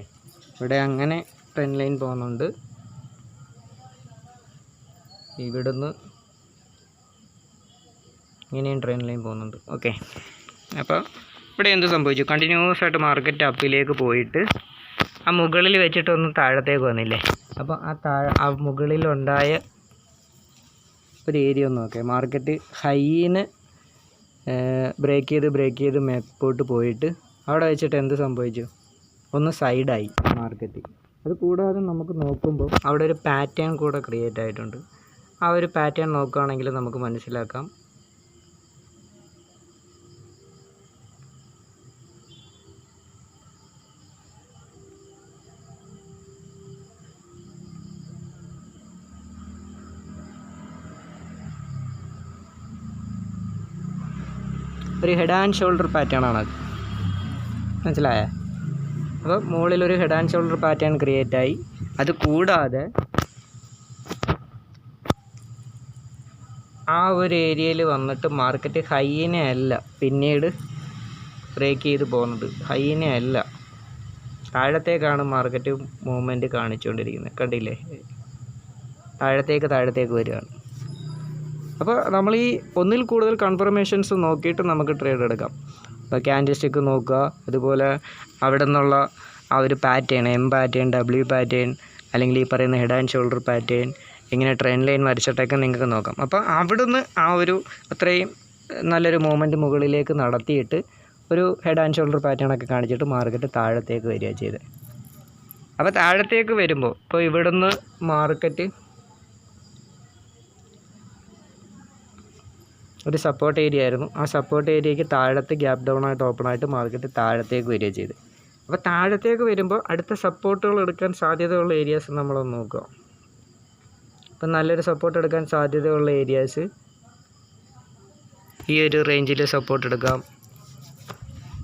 ഇവിടെ അങ്ങനെ ട്രെൻഡ് ലൈൻ പോകുന്നുണ്ട്. ഇവിടുന്ന് ഇങ്ങനെയും ട്രെൻഡ് ലൈൻ പോകുന്നുണ്ട്. ഓക്കെ, അപ്പോൾ ഇവിടെ എന്ത് സംഭവിച്ചു, കണ്ടിന്യൂസ് ആയിട്ട് മാർക്കറ്റ് അപ്പിലേക്ക് പോയിട്ട് ആ മുകളിൽ വെച്ചിട്ടൊന്ന് താഴത്തേക്ക് വന്നില്ലേ. അപ്പോൾ ആ മുകളിലുണ്ടായ ഒരു ഏരിയ ഒന്ന് നോക്കാം. മാർക്കറ്റ് ഹൈന് ബ്രേക്ക് ചെയ്ത് മേപ്പോട്ട് പോയിട്ട് അവിടെ വെച്ചിട്ട് എന്ത് സംഭവിച്ചു, ഒന്ന് സൈഡായി മാർക്കറ്റ്. അത് കൂടാതെ നമുക്ക് നോക്കുമ്പോൾ അവിടെ ഒരു പാറ്റേൺ കൂടെ ക്രിയേറ്റ് ആയിട്ടുണ്ട്. ആ ഒരു പാറ്റേൺ നോക്കുകയാണെങ്കിൽ നമുക്ക് മനസ്സിലാക്കാം ഒരു ഹെഡ് ആൻഡ് ഷോൾഡർ പാറ്റേൺ ആണത്, മനസ്സിലായേ. അപ്പോൾ മുകളിലൊരു head and shoulder pattern create ആയി. അത് കൂടാതെ ആ ഒരു ഏരിയയിൽ വന്നിട്ട് മാർക്കറ്റ് ഹൈനെ അല്ല പിന്നീട് ബ്രേക്ക് ചെയ്ത് പോകുന്നത്, ഹൈനെ അല്ല താഴത്തേക്കാണ് മാർക്കറ്റ് മൂവ്മെൻറ്റ് കാണിച്ചുകൊണ്ടിരിക്കുന്നത്. കണ്ടില്ലേ, താഴത്തേക്ക് വരികയാണ്. അപ്പോൾ നമ്മൾ ഈ ഒന്നിൽ കൂടുതൽ കൺഫർമേഷൻസ് നോക്കിയിട്ട് നമുക്ക് ട്രേഡ് എടുക്കാം. അപ്പോൾ ക്യാൻഡിൽ സ്റ്റിക്ക് നോക്കുക, അതുപോലെ അവിടെ നിന്നുള്ള ആ ഒരു pattern, M pattern, W pattern, അല്ലെങ്കിൽ ഈ പറയുന്ന ഹെഡ് ആൻഡ് ഷോൾഡർ പാറ്റേൺ, ഇങ്ങനെ ട്രെൻഡ് ലൈൻ വരച്ചിട്ടൊക്കെ നിങ്ങൾക്ക് നോക്കാം. അപ്പോൾ അവിടുന്ന് ആ ഒരു അത്രയും നല്ലൊരു മൂവ്മെൻറ്റ് മുകളിലേക്ക് നടത്തിയിട്ട് ഒരു ഹെഡ് ആൻഡ് ഷോൾഡർ പാറ്റേണൊക്കെ കാണിച്ചിട്ട് മാർക്കറ്റ് താഴത്തേക്ക് വരിക ചെയ്തത്. അപ്പോൾ താഴത്തേക്ക് വരുമ്പോൾ ഇപ്പോൾ ഇവിടുന്ന് മാർക്കറ്റ് ഒരു സപ്പോർട്ട് ഏരിയ ആയിരുന്നു. ആ സപ്പോർട്ട് ഏരിയയ്ക്ക് താഴത്ത് ഗ്യാപ്പ് ഡൗൺ ആയിട്ട് ഓപ്പൺ ആയിട്ട് മാർക്കറ്റ് താഴത്തേക്ക് വരിക ചെയ്ത്. അപ്പോൾ താഴത്തേക്ക് വരുമ്പോൾ അടുത്ത സപ്പോർട്ടുകൾ എടുക്കാൻ സാധ്യതയുള്ള ഏരിയാസ് നമ്മളൊന്ന് നോക്കുക. ഇപ്പം നല്ലൊരു സപ്പോർട്ട് എടുക്കാൻ സാധ്യതയുള്ള ഏരിയാസ് ഈ ഒരു റേഞ്ചിൽ സപ്പോർട്ട് എടുക്കാം.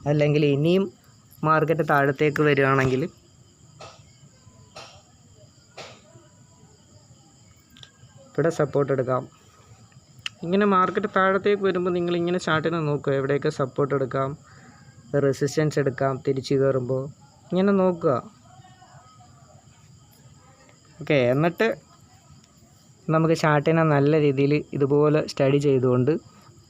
അല്ലെങ്കിൽ ഇനിയും മാർക്കറ്റ് താഴത്തേക്ക് വരികയാണെങ്കിൽ ഇവിടെ സപ്പോർട്ട് എടുക്കാം. ഇങ്ങനെ മാർക്കറ്റ് താഴത്തേക്ക് വരുമ്പോൾ നിങ്ങളിങ്ങനെ ചാർട്ടിനെ നോക്കുക, എവിടെയൊക്കെ സപ്പോർട്ട് എടുക്കാം, റെസിസ്റ്റൻസ് എടുക്കാം, തിരിച്ച് കയറുമ്പോൾ ഇങ്ങനെ നോക്കുക. ഓക്കെ, എന്നിട്ട് നമുക്ക് ചാർട്ടിനെ നല്ല രീതിയിൽ ഇതുപോലെ സ്റ്റഡി ചെയ്തുകൊണ്ട്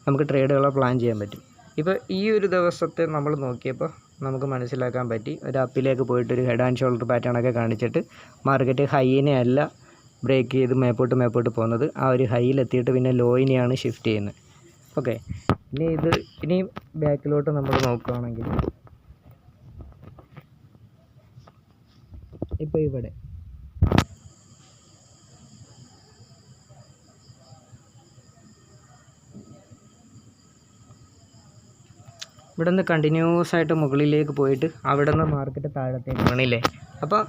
നമുക്ക് ട്രേഡുകളെ പ്ലാൻ ചെയ്യാൻ പറ്റും. ഇപ്പോൾ ഈ ഒരു ദിവസത്തെ നമ്മൾ നോക്കിയപ്പോൾ നമുക്ക് മനസ്സിലാക്കാൻ പറ്റി, ഒരു അപ്പിലേക്ക് പോയിട്ടൊരു ഹെഡ് ആൻഡ് ഷോൾഡർ പാറ്റേണൊക്കെ കാണിച്ചിട്ട് മാർക്കറ്റ് ഹൈനെ അല്ല ബ്രേക്ക് ചെയ്ത് മേപ്പോട്ട് പോകുന്നത്, ആ ഒരു ഹൈയിലെത്തിയിട്ട് പിന്നെ ലോയിനെയാണ് ഷിഫ്റ്റ് ചെയ്യുന്നത്. ഓക്കെ, ഇനി ബാക്കിലോട്ട് നമ്മൾ നോക്കുകയാണെങ്കിൽ ഇപ്പോൾ ഇവിടെ നിന്ന് കണ്ടിന്യൂസ് ആയിട്ട് മുകളിലേക്ക് പോയിട്ട് അവിടെ നിന്ന് മാർക്കറ്റ് താഴത്തേക്ക് വീണില്ലേ. അപ്പോൾ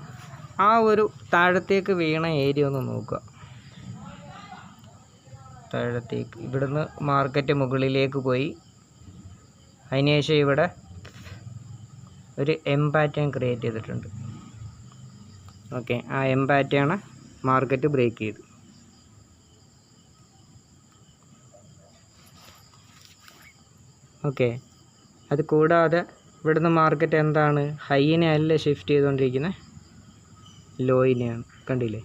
ആ ഒരു താഴത്തേക്ക് വീണ ഏരിയ ഒന്ന് നോക്കുക. താഴത്തേക്ക് ഇവിടുന്ന് മാർക്കറ്റ് മുകളിലേക്ക് പോയി, അതിനുശേഷം ഇവിടെ ഒരു എം പാറ്റേൺ ക്രിയേറ്റ് ചെയ്തിട്ടുണ്ട്. ഓക്കെ, ആ എം പാറ്റേൺ മാർക്കറ്റ് ബ്രേക്ക് ചെയ്തു. ഓക്കെ, അത് കൂടാതെ ഇവിടുന്ന് മാർക്കറ്റ് എന്താണ്, ഹൈനെ അല്ല ഷിഫ്റ്റ് ചെയ്തുകൊണ്ടിരിക്കുന്നത്, ലോയിനെയാണ്. കണ്ടില്ലേ?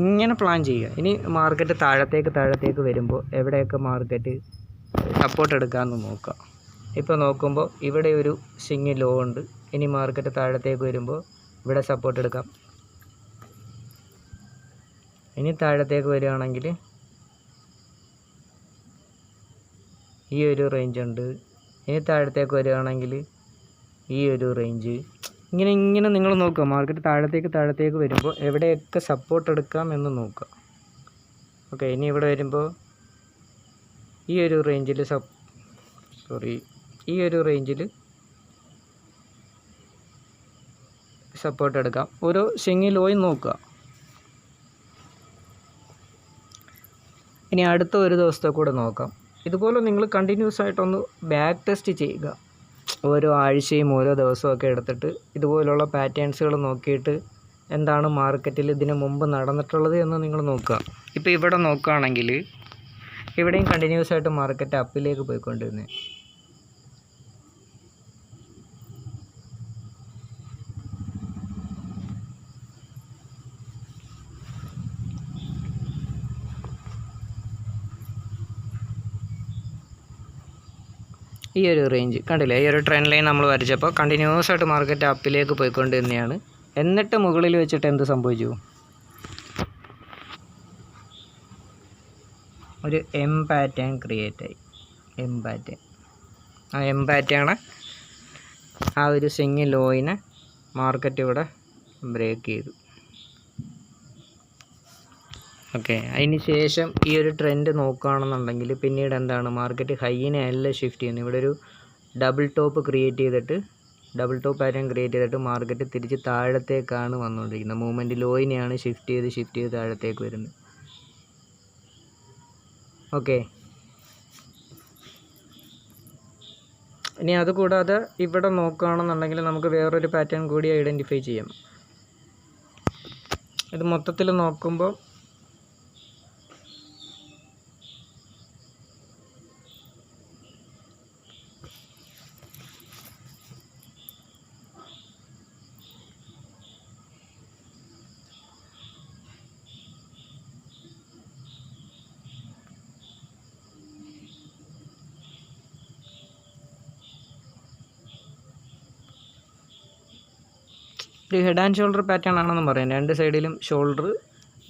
ഇങ്ങനെ പ്ലാൻ ചെയ്യുക. ഇനി മാർക്കറ്റ് താഴത്തേക്ക് വരുമ്പോൾ എവിടെയൊക്കെ മാർക്കറ്റ് സപ്പോർട്ട് എടുക്കാമെന്ന് നോക്കുക. ഇപ്പോൾ നോക്കുമ്പോൾ ഇവിടെ ഒരു സ്വിങ് ലോ ഉണ്ട്. ഇനി മാർക്കറ്റ് താഴത്തേക്ക് വരുമ്പോൾ ഇവിടെ സപ്പോർട്ട് എടുക്കാം. ഇനി താഴത്തേക്ക് വരികയാണെങ്കിൽ ഈ ഒരു റേഞ്ച് ഉണ്ട്. ഇനി താഴത്തേക്ക് വരികയാണെങ്കിൽ ഈ ഒരു റേഞ്ച്. ഇങ്ങനെ നിങ്ങൾ നോക്കുക. മാർക്കറ്റ് താഴത്തേക്ക് വരുമ്പോൾ എവിടെയൊക്കെ സപ്പോർട്ട് എടുക്കാം എന്ന് നോക്കുക. ഓക്കെ, ഇനി ഇവിടെ വരുമ്പോൾ ഈ ഒരു റേഞ്ചിൽ ഈ ഒരു റേഞ്ചിൽ സപ്പോർട്ട് എടുക്കാം. ഓരോ സ്വിങ് ലോയും നോക്കുക. ഇനി അടുത്ത ഒരു ദിവസത്തെ കൂടെ നോക്കാം. ഇതുപോലെ നിങ്ങൾ കണ്ടിന്യൂസ് ആയിട്ടൊന്ന് ബാക്ക് ടെസ്റ്റ് ചെയ്യുക. ഓരോ ആഴ്ചയും ഓരോ ദിവസമൊക്കെ എടുത്തിട്ട് ഇതുപോലുള്ള പാറ്റേൺസുകൾ നോക്കിയിട്ട് എന്താണ് മാർക്കറ്റിൽ ഇതിന് മുമ്പ് നടന്നിട്ടുള്ളത് എന്ന് നിങ്ങൾ നോക്കുക. ഇപ്പോൾ ഇവിടെ നോക്കുകയാണെങ്കിൽ ഇവിടെയും കണ്ടിന്യൂസ് ആയിട്ട് മാർക്കറ്റ് അപ്പിലേക്ക് പോയിക്കൊണ്ടിരുന്നത്. ഈ ഒരു റേഞ്ച് കണ്ടില്ലേ, ഈ ഒരു ട്രെൻഡ് ലൈൻ നമ്മൾ വരച്ചപ്പോൾ കണ്ടിന്യൂസ് ആയിട്ട് മാർക്കറ്റ് അപ്പിലേക്ക് പോയിക്കൊണ്ട് തന്നെയാണ്. എന്നിട്ട് മുകളിൽ വെച്ചിട്ട് എന്ത് സംഭവിച്ചു, ഒരു എം പാറ്റേൺ ക്രിയേറ്റ് ആയി. എം പാറ്റേൺ, ആ എം പാറ്റേൺ ആ ഒരു സ്വിങ് ലോയിനെ മാർക്കറ്റ് ഇവിടെ ബ്രേക്ക് ചെയ്തു. ഓക്കെ, അതിന് ശേഷം ഈ ഒരു ട്രെൻഡ് നോക്കുകയാണെന്നുണ്ടെങ്കിൽ പിന്നീട് എന്താണ്, മാർക്കറ്റ് ഹൈനെ അല്ല ഷിഫ്റ്റ് ചെയ്യുന്നത്. ഇവിടെ ഒരു ഡബിൾ ടോപ്പ് പാറ്റേൺ ക്രിയേറ്റ് ചെയ്തിട്ട് മാർക്കറ്റ് തിരിച്ച് താഴത്തേക്കാണ് വന്നുകൊണ്ടിരിക്കുന്നത്. മൂവ്മെൻറ്റ് ലോയിനെയാണ് ഷിഫ്റ്റ് ചെയ്ത് താഴത്തേക്ക് വരുന്നത്. ഓക്കെ, ഇനി അതുകൂടാതെ ഇവിടെ നോക്കുകയാണെന്നുണ്ടെങ്കിൽ നമുക്ക് വേറൊരു പാറ്റേൺ കൂടി ഐഡൻറ്റിഫൈ ചെയ്യാം. ഇത് മൊത്തത്തിൽ നോക്കുമ്പോൾ ഒരു ഹെഡ് ആൻഡ് ഷോൾഡർ പാറ്റേൺ ആണെന്ന് പറയാം. രണ്ട് സൈഡിലും ഷോൾഡർ,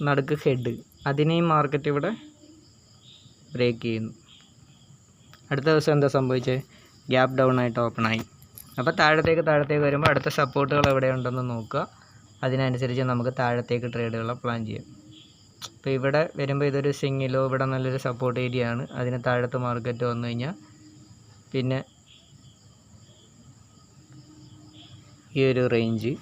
നടുക്ക് ഹെഡ്. അതിനെയും മാർക്കറ്റ് ഇവിടെ ബ്രേക്ക് ചെയ്യുന്നു. അടുത്ത ദിവസം എന്താ സംഭവിച്ചത്? ഗ്യാപ്പ് ഡൗൺ ആയിട്ട് ഓപ്പൺ ആയി. അപ്പോൾ താഴത്തേക്ക് വരുമ്പോൾ അടുത്ത സപ്പോർട്ടുകൾ എവിടെയുണ്ടെന്ന് നോക്കുക. അതിനനുസരിച്ച് നമുക്ക് താഴത്തേക്ക് ട്രേഡുകൾ പ്ലാൻ ചെയ്യാം. ഇപ്പോൾ ഇവിടെ വരുമ്പോൾ ഇതൊരു സിംഗിലോ, ഇവിടെ നല്ലൊരു സപ്പോർട്ട് ഏരിയ ആണ്. അതിന് താഴത്ത് മാർക്കറ്റ് വന്നു കഴിഞ്ഞാൽ പിന്നെ ഈ ഒരു റേഞ്ച്.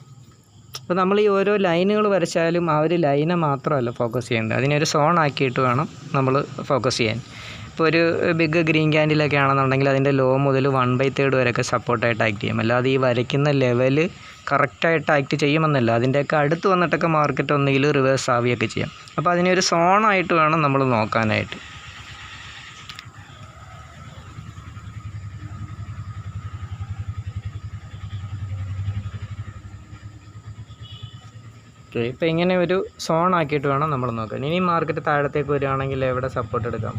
അപ്പോൾ നമ്മൾ ഈ ഓരോ ലൈനുകൾ വരച്ചാലും ആ ഒരു ലൈനെ മാത്രമല്ല ഫോക്കസ് ചെയ്യേണ്ടത്, അതിനൊരു സോൺ ആക്കിയിട്ട് വേണം നമ്മൾ ഫോക്കസ് ചെയ്യാൻ. ഇപ്പോൾ ഒരു ബിഗ് ഗ്രീൻ ക്യാൻഡിലൊക്കെ ആണെന്നുണ്ടെങ്കിൽ അതിൻ്റെ ലോ മുതൽ 1/3 വരെയൊക്കെ സപ്പോർട്ടായിട്ട് ആക്ട് ചെയ്യും. അല്ലാതെ ഈ വരയ്ക്കുന്ന ലെവല് കറക്റ്റായിട്ട് ആക്ട് ചെയ്യുമെന്നല്ല, അതിൻ്റെയൊക്കെ അടുത്ത് വന്നിട്ടൊക്കെ മാർക്കറ്റ് ഒന്നുകിൽ റിവേഴ്സ് ആവുകയൊക്കെ ചെയ്യാം. അപ്പോൾ അതിനൊരു സോണായിട്ട് വേണം നമ്മൾ നോക്കാനായിട്ട്. ഓക്കെ, ഇപ്പോൾ ഇങ്ങനെ ഒരു സോൺ ആക്കിയിട്ട് വേണം നമ്മൾ നോക്കാൻ. ഇനി മാർക്കറ്റ് താഴത്തേക്ക് വരികയാണെങ്കിൽ എവിടെ സപ്പോർട്ട് എടുക്കാം?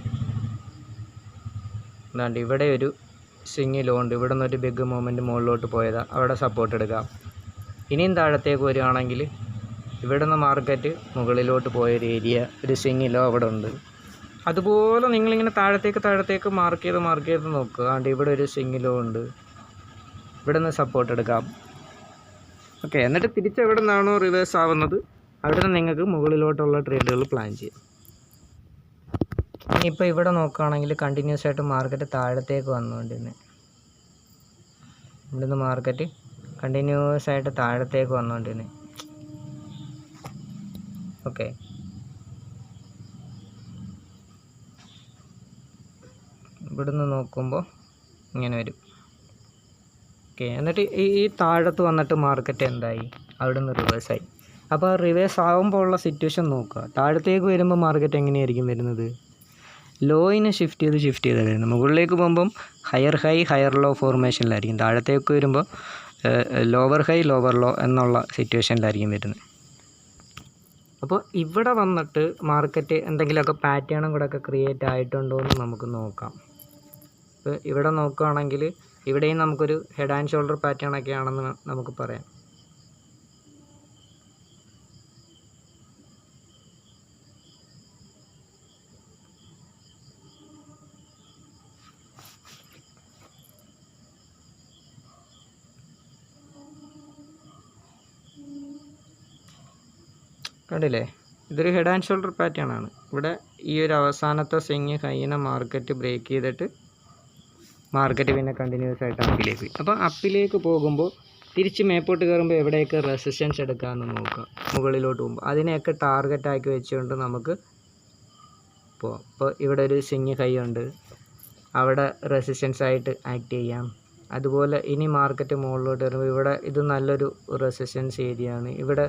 എന്താണ്ട് ഇവിടെ ഒരു സ്വിങ് ലോ ഉണ്ട്, ഇവിടെ നിന്നൊരു ബിഗ് മൂവ്മെൻറ്റ് മുകളിലോട്ട് പോയതാണ്, അവിടെ സപ്പോർട്ട് എടുക്കാം. ഇനിയും താഴത്തേക്ക് വരികയാണെങ്കിൽ ഇവിടെ നിന്ന് മാർക്കറ്റ് മുകളിലോട്ട് പോയൊരു ഏരിയ, ഒരു സ്വിങ് ലോ അവിടെ ഉണ്ട്. അതുപോലെ നിങ്ങളിങ്ങനെ താഴത്തേക്ക് മാർക്ക് ചെയ്ത് നോക്കുക. അതുകൊണ്ട് ഇവിടെ ഒരു സ്വിങ് ലോ ഉണ്ട്, ഇവിടെ നിന്ന് സപ്പോർട്ട് എടുക്കാം. ഓക്കെ, എന്നിട്ട് തിരിച്ച് എവിടെ നിന്നാണോ റിവേഴ്സ് ആവുന്നത് അവിടെ നിന്ന് നിങ്ങൾക്ക് മുകളിലോട്ടുള്ള ട്രേഡുകൾ പ്ലാൻ ചെയ്യാം. ഇനിയിപ്പോൾ ഇവിടെ നോക്കുകയാണെങ്കിൽ കണ്ടിന്യൂസ് ആയിട്ട് മാർക്കറ്റ് താഴത്തേക്ക് വന്നുകൊണ്ടിരുന്നത്, ഇവിടുന്ന് മാർക്കറ്റ് കണ്ടിന്യൂസ് ആയിട്ട് താഴത്തേക്ക് വന്നുകൊണ്ടിരുന്നത്. ഓക്കെ, ഇവിടുന്ന് നോക്കുമ്പോൾ ഇങ്ങനെ വരും. ഓക്കെ, എന്നിട്ട് ഈ താഴത്ത് വന്നിട്ട് മാർക്കറ്റ് എന്തായി? അവിടെ നിന്ന് റിവേഴ്സായി. അപ്പോൾ റിവേഴ്സ് ആകുമ്പോൾ ഉള്ള സിറ്റുവേഷൻ നോക്കുക. താഴത്തേക്ക് വരുമ്പോൾ മാർക്കറ്റ് എങ്ങനെയായിരിക്കും വരുന്നത്? ലോയിനെ ഷിഫ്റ്റ് ചെയ്ത് വരുന്നത്. മുകളിലേക്ക് പോകുമ്പം ഹയർ ഹൈ ഹയർ ലോ ഫോർമേഷനിലായിരിക്കും. താഴത്തേക്ക് വരുമ്പോൾ ലോവർ ഹൈ ലോവർ ലോ എന്നുള്ള സിറ്റുവേഷനിലായിരിക്കും വരുന്നത്. അപ്പോൾ ഇവിടെ വന്നിട്ട് മാർക്കറ്റ് എന്തെങ്കിലുമൊക്കെ പാറ്റേണും കൂടെ ഒക്കെ ക്രിയേറ്റ് ആയിട്ടുണ്ടോ എന്ന് നമുക്ക് നോക്കാം. ഇപ്പോൾ ഇവിടെ നോക്കുകയാണെങ്കിൽ ഇവിടെയും നമുക്കൊരു ഹെഡ് ആൻഡ് ഷോൾഡർ പാറ്റേൺ ഒക്കെ ആണെന്ന് നമുക്ക് പറയാം. കണ്ടില്ലേ, ഇതൊരു ഹെഡ് ആൻഡ് ഷോൾഡർ പാറ്റേൺ ആണ്. ഇവിടെ ഈ ഒരു അവസാനത്തെ സ്വിങ് ഹൈനെ മാർക്കറ്റ് ബ്രേക്ക് ചെയ്തിട്ട് മാർക്കറ്റ് പിന്നെ കണ്ടിന്യൂസ് ആയിട്ട് അപ്പിലേക്ക്. അപ്പോൾ അപ്പിലേക്ക് പോകുമ്പോൾ തിരിച്ച് മേപ്പോട്ട് കയറുമ്പോൾ എവിടെയൊക്കെ റെസിസ്റ്റൻസ് എടുക്കാമെന്ന് നോക്കുക. മുകളിലോട്ട് പോകുമ്പോൾ അതിനെയൊക്കെ ടാർഗറ്റാക്കി വെച്ചുകൊണ്ട് നമുക്ക് പോകാം. ഇപ്പോൾ ഇവിടെ ഒരു സ്വിങ് ഹൈ ഉണ്ട്, അവിടെ റെസിസ്റ്റൻസ് ആയിട്ട് ആക്ട് ചെയ്യാം. അതുപോലെ ഇനി മാർക്കറ്റ് മുകളിലോട്ട് വരുമ്പോൾ ഇവിടെ ഇത് നല്ലൊരു റെസിസ്റ്റൻസ് ഏരിയ ആണ്, ഇവിടെ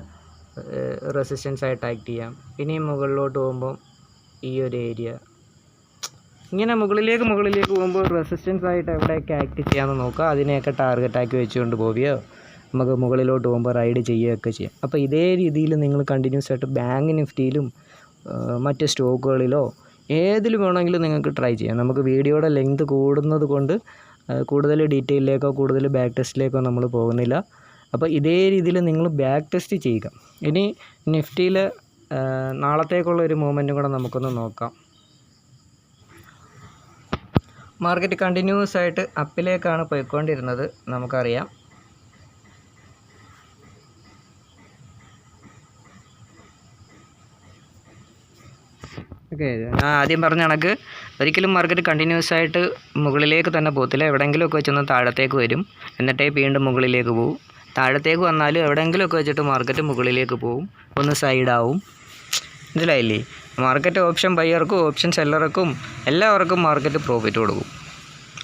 റെസിസ്റ്റൻസ് ആയിട്ട് ആക്ട് ചെയ്യാം. ഇനി മുകളിലോട്ട് പോകുമ്പോൾ ഈ ഒരു ഏരിയ, ഇങ്ങനെ മുകളിലേക്ക് പോകുമ്പോൾ റെസിസ്റ്റൻസ് ആയിട്ട് എവിടെയൊക്കെ ആക്ട് ചെയ്യാമെന്ന് നോക്കുക. അതിനെയൊക്കെ ടാർഗറ്റാക്കി വെച്ചുകൊണ്ട് പോവുകയോ നമുക്ക് മുകളിലോട്ട് പോകുമ്പോൾ റൈഡ് ചെയ്യുകയൊക്കെ ചെയ്യാം. അപ്പോൾ ഇതേ രീതിയിൽ നിങ്ങൾ കണ്ടിന്യൂസ് ആയിട്ട് ബാങ്ക് നിഫ്റ്റിയിലും മറ്റ് സ്റ്റോക്കുകളിലോ ഏതിലും വേണമെങ്കിലും നിങ്ങൾക്ക് ട്രൈ ചെയ്യാം. നമുക്ക് വീഡിയോയുടെ ലെങ്ത് കൂടുന്നത് കൊണ്ട് കൂടുതൽ ഡീറ്റെയിലേക്കോ കൂടുതൽ ബാക്ക് ടെസ്റ്റിലേക്കോ നമ്മൾ പോകുന്നില്ല. അപ്പോൾ ഇതേ രീതിയിൽ നിങ്ങൾ ബാക്ക് ടെസ്റ്റ് ചെയ്യുക. ഇനി നിഫ്റ്റിയിൽ നാളത്തേക്കുള്ള ഒരു മൂവ്മെൻറ്റും കൂടെ നമുക്കൊന്ന് നോക്കാം. മാർക്കറ്റ് കണ്ടിന്യൂസ് ആയിട്ട് അപ്പിലേക്കാണ് പോയിക്കൊണ്ടിരുന്നത്, നമുക്കറിയാം. ഓക്കെ, ഞാൻ ആദ്യം പറഞ്ഞ കണക്ക് ഒരിക്കലും മാർക്കറ്റ് കണ്ടിന്യൂസ് ആയിട്ട് മുകളിലേക്ക് തന്നെ പോകത്തില്ല. എവിടെയെങ്കിലുമൊക്കെ വെച്ചൊന്ന് താഴത്തേക്ക് വരും, എന്നിട്ടേ വീണ്ടും മുകളിലേക്ക് പോകും. താഴത്തേക്ക് വന്നാലും എവിടെയെങ്കിലുമൊക്കെ വെച്ചിട്ട് മാർക്കറ്റ് മുകളിലേക്ക് പോകും, ഒന്ന് സൈഡാവും. മനസ്സിലായില്ലേ? മാർക്കറ്റ് ഓപ്ഷൻ ബയ്യർക്കും ഓപ്ഷൻ സെല്ലർക്കും എല്ലാവർക്കും മാർക്കറ്റ് പ്രോഫിറ്റ് കൊടുക്കും.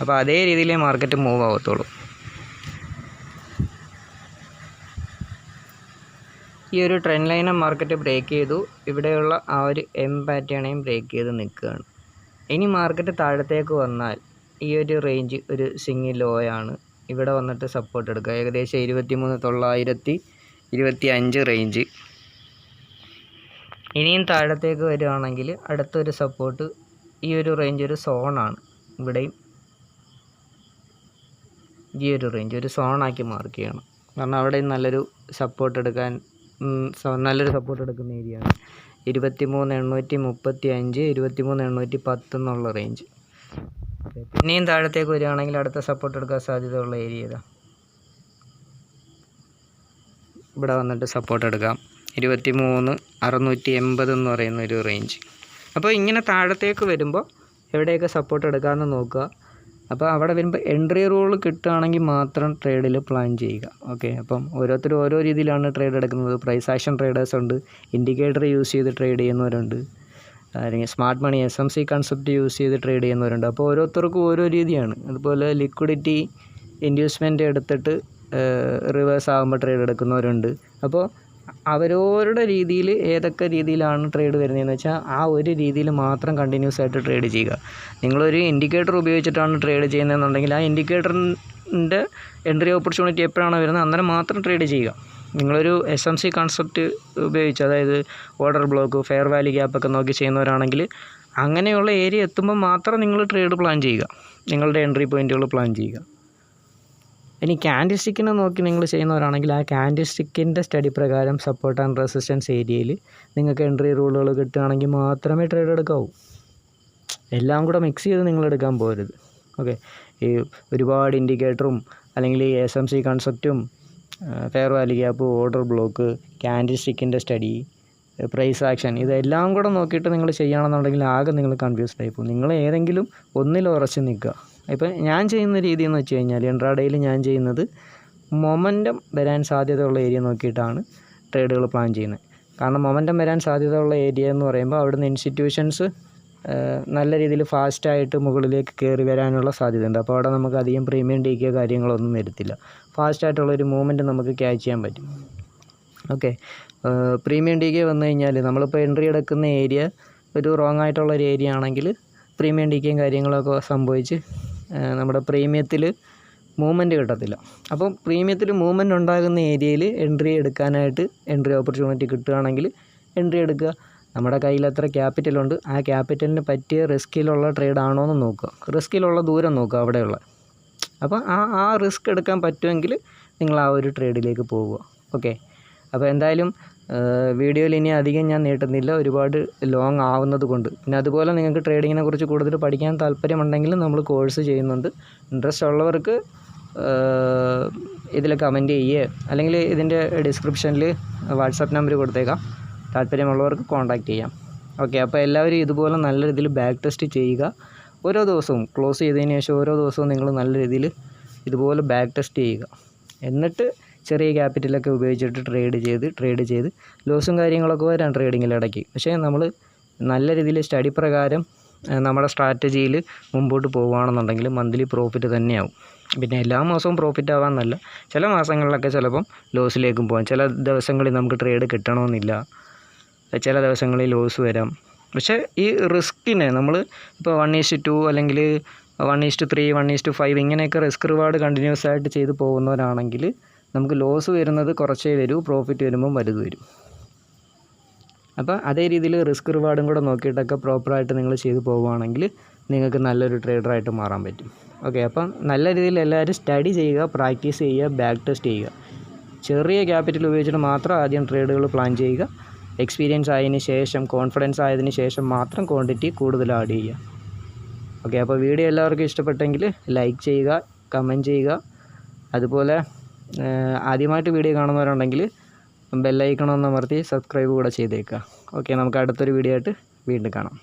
അപ്പോൾ അതേ രീതിയിലേ മാർക്കറ്റ് മൂവ് ആവത്തുള്ളൂ. ഈ ഒരു ട്രെൻഡ് ലൈനെ മാർക്കറ്റ് ബ്രേക്ക് ചെയ്തു, ഇവിടെയുള്ള ആ ഒരു എം പാറ്റേണേയും ബ്രേക്ക് ചെയ്ത് നിൽക്കുകയാണ്. ഇനി മാർക്കറ്റ് താഴത്തേക്ക് വന്നാൽ ഈ ഒരു റേഞ്ച് ഒരു സിംഗിൾ ലോ ആണ്, ഇവിടെ വന്നിട്ട് സപ്പോർട്ട് എടുക്കുക. ഏകദേശം 23,925 റേഞ്ച്. ഇനിയും താഴത്തേക്ക് വരികയാണെങ്കിൽ അടുത്തൊരു സപ്പോർട്ട് ഈ ഒരു റേഞ്ച് ഒരു സോണാണ്. ഇവിടെയും ഈ ഒരു റേഞ്ച് ഒരു സോണാക്കി മാർക്ക് ചെയ്യണം. കാരണം അവിടെ നല്ലൊരു സപ്പോർട്ട് എടുക്കുന്ന ഏരിയയാണ് 23,835 23,810 എന്നുള്ള റേഞ്ച്. ഓക്കെ, പിന്നെയും താഴത്തേക്ക് വരികയാണെങ്കിൽ അടുത്ത സപ്പോർട്ട് എടുക്കാൻ സാധ്യതയുള്ള ഏരിയ ഏതാ? ഇവിടെ വന്നിട്ട് സപ്പോർട്ട് എടുക്കാം 23,680 എന്ന് പറയുന്ന ഒരു റേഞ്ച്. അപ്പോൾ ഇങ്ങനെ താഴത്തേക്ക് വരുമ്പോൾ എവിടെയൊക്കെ സപ്പോർട്ട് എടുക്കാമെന്ന് നോക്കുക. അപ്പോൾ അവിടെ വരുമ്പോൾ എൻട്രി റൂൾ കിട്ടുകയാണെങ്കിൽ മാത്രം ട്രേഡിൽ പ്ലാൻ ചെയ്യുക. ഓക്കെ, അപ്പം ഓരോരുത്തരും ഓരോ രീതിയിലാണ് ട്രേഡ് എടുക്കുന്നത്. പ്രൈസ് ആക്ഷൻ ട്രേഡേഴ്സ് ഉണ്ട്, ഇൻഡിക്കേറ്റർ യൂസ് ചെയ്ത് ട്രേഡ് ചെയ്യുന്നവരുണ്ട്, അല്ലെങ്കിൽ smart money SMC concept use ചെയ്ത് ട്രേഡ് ചെയ്യുന്നവരുണ്ട്. അപ്പോൾ ഓരോരുത്തർക്കും ഓരോ രീതിയാണ്. അതുപോലെ ലിക്വിഡിറ്റി ഇൻഡ്യൂസ്മെൻ്റ് എടുത്തിട്ട് റിവേഴ്സ് ആകുമ്പോൾ ട്രേഡ് എടുക്കുന്നവരുണ്ട്. അപ്പോൾ അവരവരുടെ രീതിയിൽ ഏതൊക്കെ രീതിയിലാണ് ട്രേഡ് വരുന്നതെന്ന് വെച്ചാൽ ആ ഒരു രീതിയിൽ മാത്രം കണ്ടിന്യൂസ് ആയിട്ട് ട്രേഡ് ചെയ്യുക. നിങ്ങളൊരു ഇൻഡിക്കേറ്റർ ഉപയോഗിച്ചിട്ടാണ് ട്രേഡ് ചെയ്യുന്നതെന്നുണ്ടെങ്കിൽ ആ ഇൻഡിക്കേറ്ററിൻ്റെ എൻട്രി ഓപ്പർച്യൂണിറ്റി എപ്പോഴാണ് വരുന്നത് അന്നേരം മാത്രം ട്രേഡ് ചെയ്യുക. നിങ്ങളൊരു SMC കൺസെപ്റ്റ് ഉപയോഗിച്ച്, അതായത് ഓർഡർ ബ്ലോക്ക്, ഫെയർ വാല്യൂ ഗ്യാപ്പൊക്കെ നോക്കി ചെയ്യുന്നവരാണെങ്കിൽ അങ്ങനെയുള്ള ഏരിയ എത്തുമ്പോൾ മാത്രം നിങ്ങൾ ട്രേഡ് പ്ലാൻ ചെയ്യുക, നിങ്ങളുടെ എൻട്രി പോയിൻറ്റുകൾ പ്ലാൻ ചെയ്യുക. ഇനി ക്യാൻഡിൽ സ്റ്റിക്കിനെ നോക്കി നിങ്ങൾ ചെയ്യുന്നവരാണെങ്കിൽ ആ ക്യാൻഡിൽ സ്റ്റിക്കിൻ്റെ സ്റ്റഡി പ്രകാരം സപ്പോർട്ട് ആൻഡ് റെസിസ്റ്റൻസ് ഏരിയയിൽ നിങ്ങൾക്ക് എൻട്രി റൂളുകൾ കിട്ടുകയാണെങ്കിൽ മാത്രമേ ട്രേഡ് എടുക്കാവൂ. എല്ലാം കൂടെ മിക്സ് ചെയ്ത് നിങ്ങൾ എടുക്കാൻ പോകരുത്. ഓക്കെ, ഈ ഒരുപാട് ഇൻഡിക്കേറ്ററും അല്ലെങ്കിൽ ഈ SMC കൺസെപ്റ്റും fair value gap, order block, candle സ്റ്റിക്കിൻ്റെ സ്റ്റഡി, പ്രൈസ് ആക്ഷൻ, ഇതെല്ലാം കൂടെ നോക്കിയിട്ട് നിങ്ങൾ ചെയ്യുകയാണെന്നുണ്ടെങ്കിൽ ആകെ നിങ്ങൾ കൺഫ്യൂസ്ഡ് ആയിപ്പോകും. നിങ്ങൾ ഏതെങ്കിലും ഒന്നിൽ ഉറച്ച് നിൽക്കുക. ഇപ്പം ഞാൻ ചെയ്യുന്ന രീതി എന്ന് വെച്ച് കഴിഞ്ഞാൽ ഇൻട്രാഡേയിൽ ഞാൻ ചെയ്യുന്നത് മൊമൻറ്റം വരാൻ സാധ്യതയുള്ള ഏരിയ നോക്കിയിട്ടാണ് ട്രേഡുകൾ പ്ലാൻ ചെയ്യുന്നത്. കാരണം മൊമൻറ്റം വരാൻ സാധ്യതയുള്ള ഏരിയ എന്ന് പറയുമ്പോൾ അവിടുന്ന് ഇൻസ്റ്റിറ്റ്യൂഷൻസ് നല്ല രീതിയിൽ ഫാസ്റ്റായിട്ട് മുകളിലേക്ക് കയറി വരാനുള്ള സാധ്യതയുണ്ട്. അപ്പോൾ അവിടെ നമുക്ക് അധികം പ്രീമിയം ഡീക്കോ കാര്യങ്ങളൊന്നും വരത്തില്ല. ഫാസ്റ്റായിട്ടുള്ളൊരു മൂവ്മെൻറ്റ് നമുക്ക് ക്യാച്ച് ചെയ്യാൻ പറ്റും. ഓക്കെ, പ്രീമിയം ഡീക്കോ വന്നു കഴിഞ്ഞാൽ നമ്മളിപ്പോൾ എൻട്രി എടുക്കുന്ന ഏരിയ ഒരു റോങ് ആയിട്ടുള്ളൊരു ഏരിയ ആണെങ്കിൽ പ്രീമിയം ഡീക്കയും കാര്യങ്ങളൊക്കെ സംഭവിച്ച് നമ്മുടെ പ്രീമിയത്തിൽ മൂവ്മെൻറ്റ് കിട്ടത്തില്ല. അപ്പം പ്രീമിയത്തിൽ മൂവ്മെൻറ്റ് ഉണ്ടാകുന്ന ഏരിയയിൽ എൻട്രി എടുക്കാനായിട്ട് എൻട്രി ഓപ്പർച്യൂണിറ്റി കിട്ടുകയാണെങ്കിൽ എൻട്രി എടുക്കുക. നമ്മുടെ കയ്യിൽ എത്ര ക്യാപിറ്റലുണ്ട്, ആ ക്യാപിറ്റലിന് പറ്റിയ റിസ്കിലുള്ള ട്രേഡ് ആണോ എന്ന് നോക്കുക, റിസ്കിലുള്ള ദൂരം നോക്കുക അവിടെയുള്ള. അപ്പോൾ ആ റിസ്ക് എടുക്കാൻ പറ്റുമെങ്കിൽ നിങ്ങൾ ആ ഒരു ട്രേഡിലേക്ക് പോവുക. ഓക്കെ, അപ്പോൾ എന്തായാലും വീഡിയോയിൽ ഇനി അധികം ഞാൻ നീട്ടുന്നില്ല, ഒരുപാട് ലോങ് ആവുന്നത് കൊണ്ട്. പിന്നെ അതുപോലെ നിങ്ങൾക്ക് ട്രേഡിങ്ങിനെ കുറിച്ച് കൂടുതൽ പഠിക്കാൻ താല്പര്യമുണ്ടെങ്കിൽ നമ്മൾ കോഴ്സ് ചെയ്യുന്നുണ്ട്. ഇൻട്രസ്റ്റ് ഉള്ളവർക്ക് ഇതിൽ കമൻറ്റ് ചെയ്യുക, അല്ലെങ്കിൽ ഇതിൻ്റെ ഡിസ്ക്രിപ്ഷനിൽ വാട്സാപ്പ് നമ്പർ കൊടുത്തേക്കാം, താല്പര്യമുള്ളവർക്ക് കോൺടാക്റ്റ് ചെയ്യാം. ഓക്കെ, അപ്പോൾ എല്ലാവരും ഇതുപോലെ നല്ല രീതിയിൽ ബാക്ക് ടെസ്റ്റ് ചെയ്യുക. ഓരോ ദിവസവും ക്ലോസ് ചെയ്തതിന് ശേഷം ഓരോ ദിവസവും നിങ്ങൾ നല്ല രീതിയിൽ ഇതുപോലെ ബാക്ക് ടെസ്റ്റ് ചെയ്യുക. എന്നിട്ട് ചെറിയ ക്യാപിറ്റലൊക്കെ ഉപയോഗിച്ചിട്ട് ട്രേഡ് ചെയ്ത് ലോസും കാര്യങ്ങളൊക്കെ വരാം ട്രേഡിങ്ങിൽ ഇടയ്ക്ക്. പക്ഷേ നമ്മൾ നല്ല രീതിയിൽ സ്റ്റഡി പ്രകാരം നമ്മുടെ സ്ട്രാറ്റജിയിൽ മുമ്പോട്ട് പോവുകയാണെന്നുണ്ടെങ്കിൽ മന്ത്ലി പ്രോഫിറ്റ് തന്നെയാവും. പിന്നെ എല്ലാ മാസവും പ്രോഫിറ്റ് ആവാമെന്നല്ല, ചില മാസങ്ങളിലൊക്കെ ചിലപ്പം ലോസിലേക്കും പോകാം. ചില ദിവസങ്ങളിൽ നമുക്ക് ട്രേഡ് കിട്ടണമെന്നില്ല, ചില ദിവസങ്ങളിൽ ലോസ് വരാം. പക്ഷേ ഈ റിസ്കിനെ നമ്മൾ ഇപ്പോൾ 1:2 അല്ലെങ്കിൽ 1:3, 1:5 ഇങ്ങനെയൊക്കെ റിസ്ക് റിവാർഡ് കണ്ടിന്യൂസ് ആയിട്ട് ചെയ്ത് പോകുന്നവരാണെങ്കിൽ നമുക്ക് ലോസ് വരുന്നത് കുറച്ചേ വരൂ, പ്രോഫിറ്റ് വരുമ്പം വലുത് വരും. അപ്പോൾ അതേ രീതിയിൽ റിസ്ക് റിവാർഡും കൂടെ നോക്കിയിട്ടൊക്കെ പ്രോപ്പറായിട്ട് നിങ്ങൾ ചെയ്ത് പോവുകയാണെങ്കിൽ നിങ്ങൾക്ക് നല്ലൊരു ട്രേഡറായിട്ട് മാറാൻ പറ്റും. ഓക്കെ, അപ്പം നല്ല രീതിയിൽ എല്ലാവരും സ്റ്റഡി ചെയ്യുക, പ്രാക്ടീസ് ചെയ്യുക, ബാക്ക് ടെസ്റ്റ് ചെയ്യുക. ചെറിയ ക്യാപിറ്റൽ ഉപയോഗിച്ചിട്ട് മാത്രം ആദ്യം ട്രേഡുകൾ പ്ലാൻ ചെയ്യുക. എക്സ്പീരിയൻസ് ആയതിന് ശേഷം, കോൺഫിഡൻസ് ആയതിന് ശേഷം മാത്രം ക്വാണ്ടിറ്റി കൂടുതൽ ആഡ് ചെയ്യുക. ഓക്കെ, അപ്പോൾ വീഡിയോ എല്ലാവർക്കും ഇഷ്ടപ്പെട്ടെങ്കിൽ ലൈക്ക് ചെയ്യുക, കമൻറ്റ് ചെയ്യുക. അതുപോലെ ആദ്യമായിട്ട് വീഡിയോ കാണുന്നവരുണ്ടെങ്കിൽ ബെല്ലൈക്കൺ ഒന്ന് അമർത്തി സബ്സ്ക്രൈബ് കൂടെ ചെയ്തേക്കുക. ഓക്കെ, നമുക്ക് അടുത്തൊരു വീഡിയോ ആയിട്ട് വീണ്ടും കാണാം.